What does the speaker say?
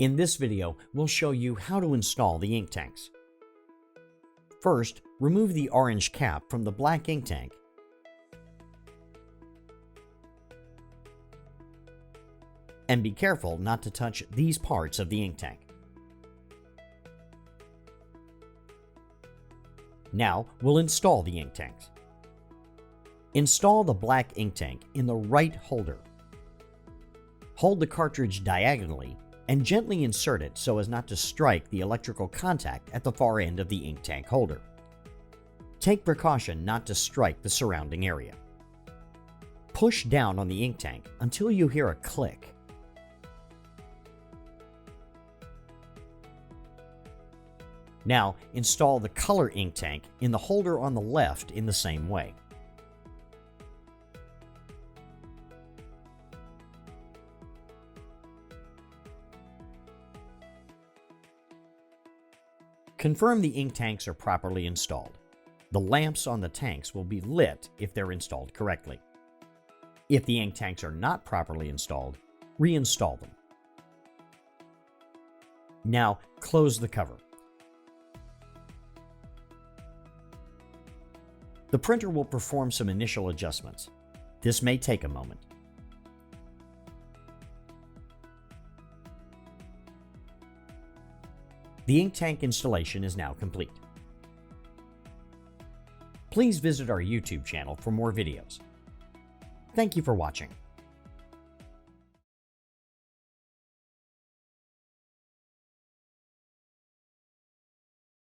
In this video, we'll show you how to install the ink tanks. First, remove the orange cap from the black ink tank. And be careful not to touch these parts of the ink tank. Now, we'll install the ink tanks. Install the black ink tank in the right holder. Hold the cartridge diagonally and gently insert it so as not to strike the electrical contact at the far end of the ink tank holder. Take precaution not to strike the surrounding area. Push down on the ink tank until you hear a click. Now, install the color ink tank in the holder on the left in the same way. Confirm the ink tanks are properly installed. The lamps on the tanks will be lit if they're installed correctly. If the ink tanks are not properly installed, reinstall them. Now, close the cover. The printer will perform some initial adjustments. This may take a moment. The ink tank installation is now complete. Please visit our YouTube channel for more videos. Thank you for watching.